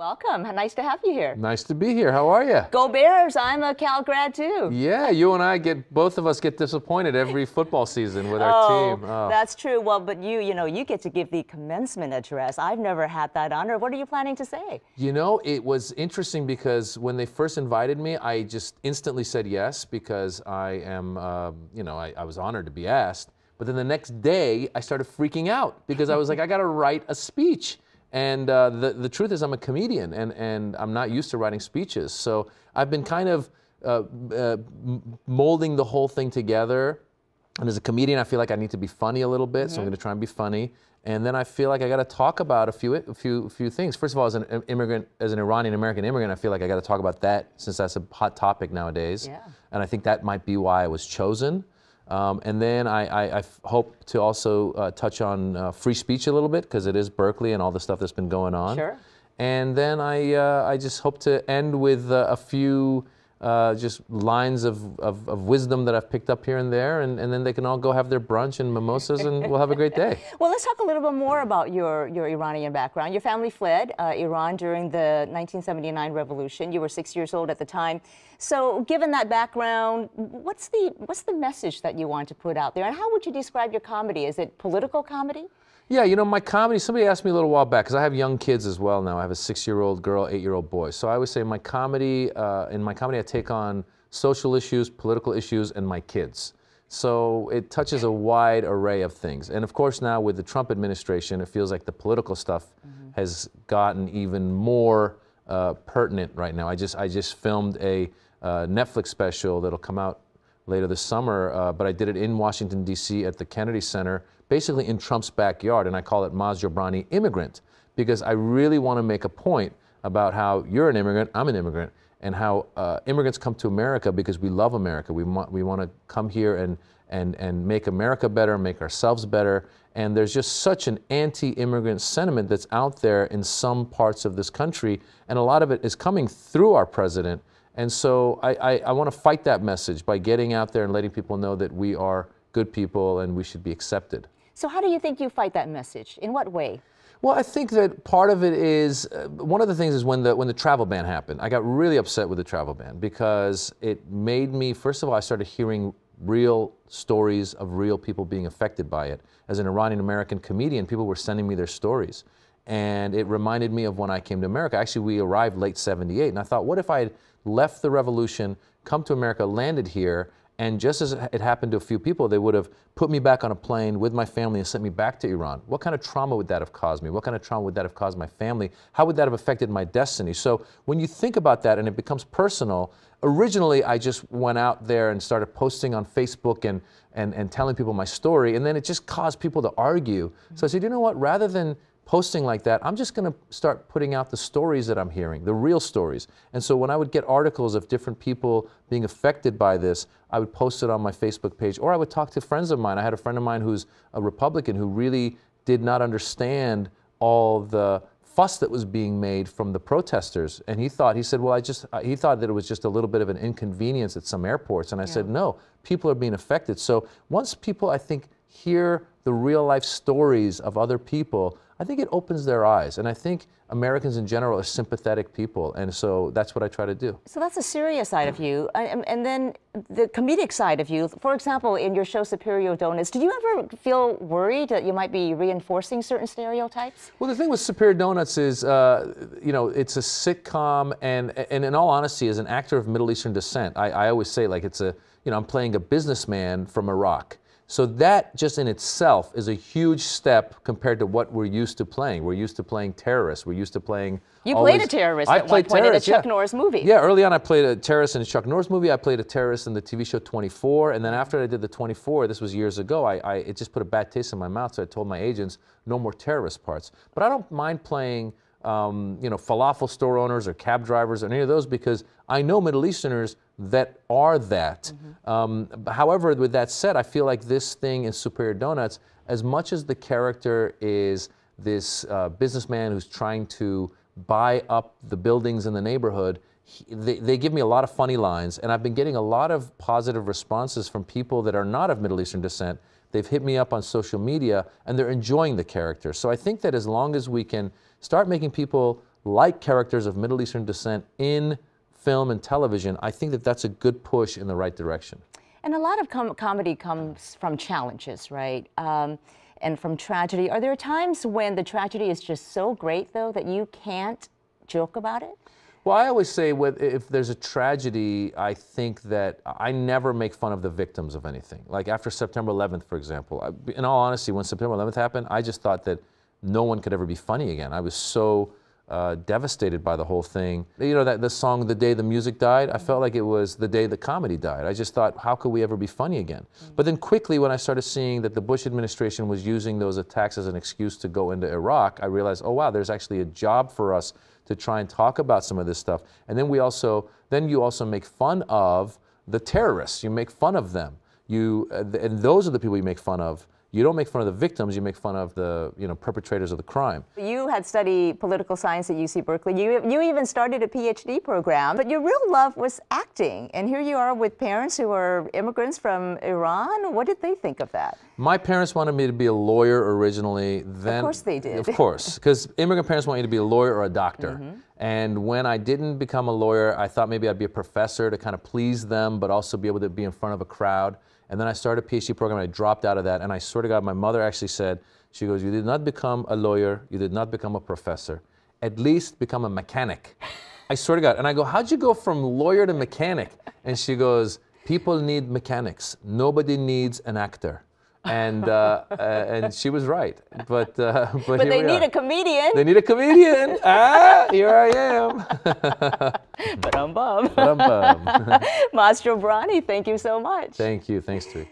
Welcome. Nice to have you here. Nice to be here. How are you? Go Bears. I'm a Cal grad too. Yeah, you and I both of us get disappointed every football season with our team. Oh, that's true. Well, but you get to give the commencement address. I've never had that honor. What are you planning to say? You know, it was interesting because when they first invited me, I just instantly said yes because I am, I was honored to be asked. But then the next day, I started freaking out because I was like, I got to write a speech. And the truth is I'm a comedian and I'm not used to writing speeches. So I've been kind of molding the whole thing together. And as a comedian, I feel like I need to be funny a little bit. So I'm going to try and be funny. And then I feel like I got to talk about a few things. First of all, as an immigrant, as an Iranian-American immigrant, I feel like I got to talk about that since that's a hot topic nowadays. Yeah. And I think that might be why I was chosen. And then I hope to also touch on free speech a little bit because it is Berkeley and all the stuff that's been going on. Sure. And then I just hope to end with a few just lines of wisdom that I've picked up here and there, and then they can all go have their brunch and mimosas, and we'll have a great day. Well, let's talk a little bit more about your Iranian background. Your family fled Iran during the 1979 revolution. You were 6 years old at the time. So given that background, what's the message that you want to put out there? And how would you describe your comedy? Is it political comedy? Yeah, you know, my comedy, somebody asked me a little while back, because I have young kids as well now. I have a 6-year-old girl, 8-year-old boy. So I always say in my comedy I take on social issues, political issues, and my kids. So it touches a wide array of things. And of course now with the Trump administration, it feels like the political stuff has gotten even more pertinent right now. I just filmed a Netflix special that'll come out later this summer, but I did it in Washington, D.C. at the Kennedy Center, basically in Trump's backyard, and I call it Maz Jobrani Immigrant, because I really want to make a point about how you're an immigrant, I'm an immigrant, and how immigrants come to America because we love America. We want to come here and make America better, make ourselves better, and there's just such an anti-immigrant sentiment that's out there in some parts of this country, and a lot of it is coming through our president. And so I want to fight that message by getting out there and letting people know that we are good people and we should be accepted. So how do you think you fight that message? In what way? Well, I think that part of it is, one of the things is when the travel ban happened, I got really upset with the travel ban because it made me, first of all, I started hearing real stories of real people being affected by it. As an Iranian-American comedian, people were sending me their stories. And it reminded me of when I came to America. Actually, we arrived late '78, and I thought, what if I had left the revolution, come to America, landed here, and just as it happened to a few people, they would have put me back on a plane with my family and sent me back to Iran. What kind of trauma would that have caused me? What kind of trauma would that have caused my family? How would that have affected my destiny? So when you think about that and it becomes personal, originally I just went out there and started posting on Facebook and telling people my story, and then it just caused people to argue. So I said, you know what, rather than posting like that, I'm just going to start putting out the stories that I'm hearing, the real stories. And so when I would get articles of different people being affected by this, I would post it on my Facebook page, or I would talk to friends of mine. I had a friend of mine who's a Republican who really did not understand all the fuss that was being made from the protesters. And he said, well, he thought that it was just a little bit of an inconvenience at some airports. And I said, no, people are being affected. So once people, I think, hear the real life stories of other people, I think it opens their eyes. And I think Americans in general are sympathetic people. And so that's what I try to do. So that's the serious side of you. And then the comedic side of you. For example, in your show Superior Donuts, did you ever feel worried that you might be reinforcing certain stereotypes? Well, the thing with Superior Donuts is, it's a sitcom. And in all honesty, as an actor of Middle Eastern descent, I always say, like, I'm playing a businessman from Iraq. So that just in itself is a huge step compared to what we're used to playing. We're used to playing terrorists. We're used to playing... You played a terrorist at one point in a Chuck Norris movie. Yeah, early on I played a terrorist in a Chuck Norris movie. I played a terrorist in the TV show 24. And then after I did the 24, this was years ago, it just put a bad taste in my mouth. So I told my agents, no more terrorist parts. But I don't mind playing falafel store owners or cab drivers or any of those because I know Middle Easterners that are that. However, with that said, I feel like this thing in Superior Donuts, as much as the character is this businessman who's trying to buy up the buildings in the neighborhood, they give me a lot of funny lines, and I've been getting a lot of positive responses from people that are not of Middle Eastern descent. They've hit me up on social media, and they're enjoying the character. So I think that as long as we can start making people like characters of Middle Eastern descent in film and television, I think that that's a good push in the right direction. And a lot of comedy comes from challenges, right? And from tragedy. Are there times when the tragedy is just so great, though, that you can't joke about it? Well, I always say if there's a tragedy, I think that I never make fun of the victims of anything. Like after September 11th, for example, in all honesty, when September 11th happened, I just thought that no one could ever be funny again. I was so devastated by the whole thing. You know, the song, The Day the Music Died, I felt like it was the day the comedy died. I just thought, how could we ever be funny again? But then quickly, when I started seeing that the Bush administration was using those attacks as an excuse to go into Iraq, I realized, oh wow, there's actually a job for us to try and talk about some of this stuff. And then you also make fun of the terrorists. You make fun of them. And those are the people you make fun of. You don't make fun of the victims, you make fun of the perpetrators of the crime. You had studied political science at UC Berkeley. You even started a PhD program, but your real love was acting. And here you are with parents who are immigrants from Iran. What did they think of that? My parents wanted me to be a lawyer originally. Then, of course they did. Of course, because immigrant parents want you to be a lawyer or a doctor. And when I didn't become a lawyer, I thought maybe I'd be a professor to kind of please them, but also be able to be in front of a crowd. And then I started a PhD program, and I dropped out of that, and I swear to God, my mother actually said, she goes, you did not become a lawyer, you did not become a professor, at least become a mechanic. I swear to God. And I go, how'd you go from lawyer to mechanic? And she goes, people need mechanics, nobody needs an actor. And she was right. But they need a comedian. They need a comedian. Here I am. Ba-dum-bum. Ba-dum-bum. Maz Jobrani, thank you so much. Thank you. Thanks, Tui.